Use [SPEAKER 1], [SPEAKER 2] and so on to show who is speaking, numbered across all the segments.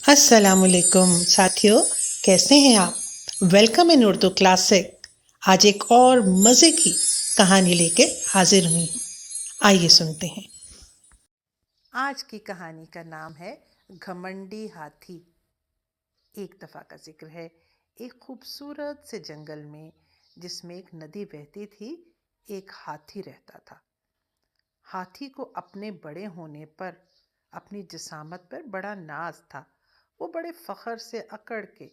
[SPEAKER 1] अस्सलाम वालेकुम साथियों, कैसे हैं आप? Welcome in Urdu classic. आज एक और मज़े की कहानी लेके हाजिर हुई हूँ। आइए सुनते हैं। आज की कहानी का नाम है घमंडी हाथी। एक दफ़ा का जिक्र है, एक खूबसूरत से जंगल में जिसमें एक नदी बहती थी, एक हाथी रहता था। हाथी को अपने बड़े होने पर, अपनी जिसामत पर बड़ा नाज था। वो बड़े फख्र से अकड़ के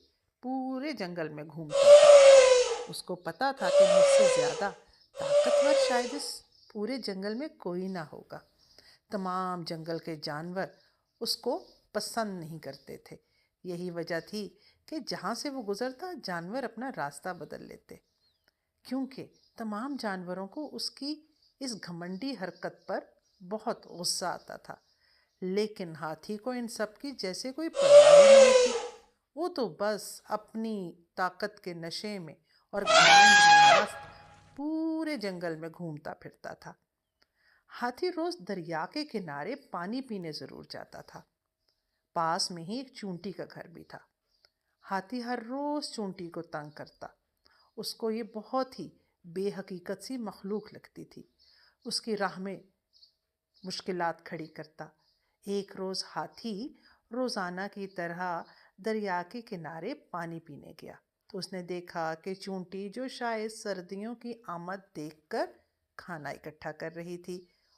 [SPEAKER 1] पूरे जंगल में घूमता था। उसको पता था कि मुझसे ज़्यादा ताकतवर शायद इस पूरे जंगल में कोई ना होगा। तमाम जंगल के जानवर उसको पसंद नहीं करते थे। यही वजह थी कि जहाँ से वो गुजरता जानवर अपना रास्ता बदल लेते, क्योंकि तमाम जानवरों को उसकी इस घमंडी हरकत पर बहुत गुस्सा आता था। लेकिन हाथी को इन सब की जैसे कोई परवाह ही नहीं थी। वो तो बस अपनी ताकत के नशे में और घमंड में मस्त पूरे जंगल में घूमता फिरता था। हाथी रोज दरिया के किनारे पानी पीने जरूर जाता था। पास में ही एक चूंटी का घर भी था। हाथी हर रोज चूंटी को तंग करता। उसको ये बहुत ही बेहकीकत सी मखलूक लगती थी। उसकी राह में मुश्किलात खड़ी करता। एक रोज़ हाथी रोज़ाना की तरह दरिया के किनारे पानी पीने गया तो उसने देखा कि चूंटी, जो शायद सर्दियों की आमद देखकर खाना इकट्ठा कर रही थी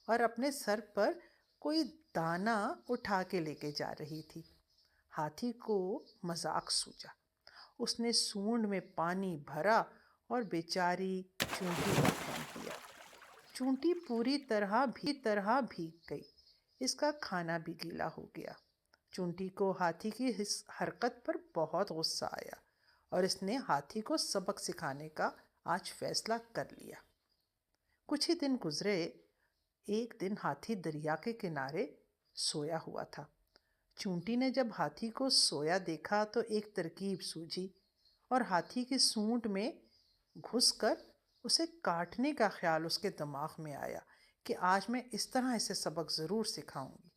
[SPEAKER 1] और अपने सर पर कोई दाना उठा के लेके जा रही थी, हाथी को मजाक सूझा। उसने सूंड में पानी भरा और बेचारी चूंटी पर फेंक दिया। चूंटी पूरी तरह भीग गई। इसका खाना भी गीला हो गया। चूंटी को हाथी की इस हरकत पर बहुत गुस्सा आया और इसने हाथी को सबक सिखाने का आज फैसला कर लिया। कुछ ही दिन गुजरे। एक दिन हाथी दरिया के किनारे सोया हुआ था। चूंटी ने जब हाथी को सोया देखा तो एक तरकीब सूझी और हाथी की सूंड में घुसकर उसे काटने का ख्याल उसके दिमाग में आया कि आज मैं इस तरह इसे सबक ज़रूर सिखाऊंगी।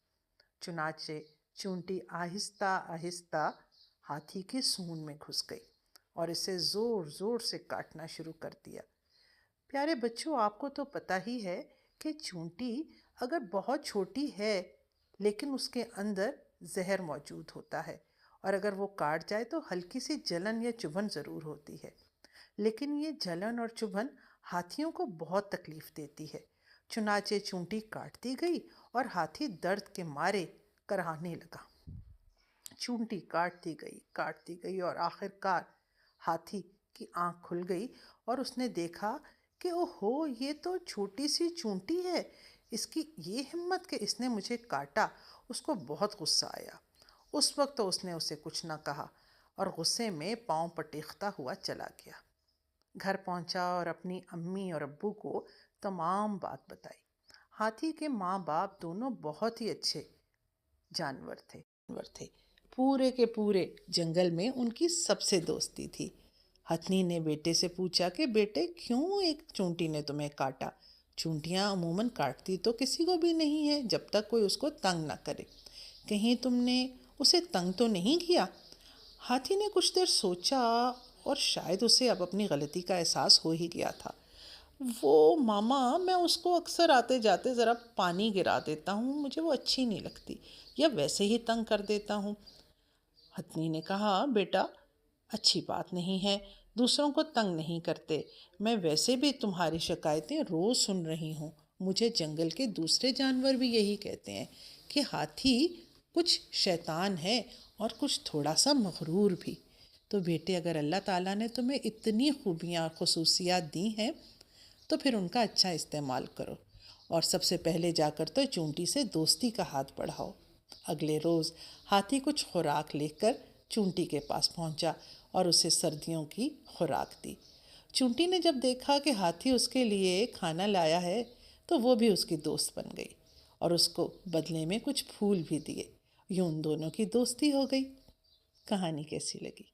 [SPEAKER 1] चुनाचे चूंटी आहिस्ता आहिस्ता हाथी की सूंड में घुस गई और इसे ज़ोर ज़ोर से काटना शुरू कर दिया। प्यारे बच्चों, आपको तो पता ही है कि चूंटी अगर बहुत छोटी है लेकिन उसके अंदर जहर मौजूद होता है और अगर वो काट जाए तो हल्की सी जलन या चुभन ज़रूर होती है। लेकिन ये जलन और चुभन हाथियों को बहुत तकलीफ देती है। चुनाचे चूंटी काटती गई और हाथी दर्द के मारे कराहने लगा। चूंटी काटती गई और आखिरकार हाथी की आंख खुल गई और उसने देखा कि ओहो, ये तो छोटी सी चूंटी है। इसकी ये हिम्मत कि इसने मुझे काटा। उसको बहुत गुस्सा आया। उस वक्त तो उसने उसे कुछ ना कहा और गुस्से में पांव पटेखता हुआ चला गया। घर पहुंचा और अपनी अम्मी और अब्बू को तमाम बात बताई। हाथी के माँ बाप दोनों बहुत ही अच्छे जानवर थे। पूरे के पूरे जंगल में उनकी सबसे दोस्ती थी। हथनी ने बेटे से पूछा कि बेटे, क्यों एक चूंटी ने तुम्हें काटा? चूंटियां अमूमन काटती तो किसी को भी नहीं है जब तक कोई उसको तंग ना करे। कहीं तुमने उसे तंग तो नहीं किया? हाथी ने कुछ देर सोचा और शायद उसे अब अपनी गलती का एहसास हो ही गया था। वो मामा, मैं उसको अक्सर आते जाते ज़रा पानी गिरा देता हूँ, मुझे वो अच्छी नहीं लगती, या वैसे ही तंग कर देता हूँ। हथनी ने कहा, बेटा, अच्छी बात नहीं है, दूसरों को तंग नहीं करते। मैं वैसे भी तुम्हारी शिकायतें रोज़ सुन रही हूँ। मुझे जंगल के दूसरे जानवर भी यही कहते हैं कि हाथी कुछ शैतान है और कुछ थोड़ा सा मगरूर भी। तो बेटे, अगर अल्लाह ताला ने तुम्हें इतनी खूबियाँ खुसूसियात दी हैं तो फिर उनका अच्छा इस्तेमाल करो और सबसे पहले जाकर तो चूंटी से दोस्ती का हाथ बढ़ाओ। अगले रोज़ हाथी कुछ खुराक लेकर चूंटी के पास पहुंचा और उसे सर्दियों की खुराक दी। चूंटी ने जब देखा कि हाथी उसके लिए खाना लाया है तो वो भी उसकी दोस्त बन गई और उसको बदले में कुछ फूल भी दिए। यूं उन दोनों की दोस्ती हो गई। कहानी कैसी लगी?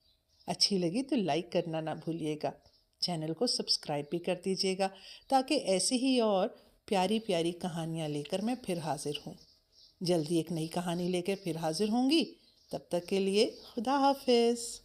[SPEAKER 1] अच्छी लगी तो लाइक करना ना भूलिएगा। चैनल को सब्सक्राइब भी कर दीजिएगा ताकि ऐसी ही और प्यारी प्यारी कहानियाँ लेकर मैं फिर हाजिर हूँ। जल्दी एक नई कहानी लेकर फिर हाजिर होंगी। تب تک کے لیے خدا حافظ.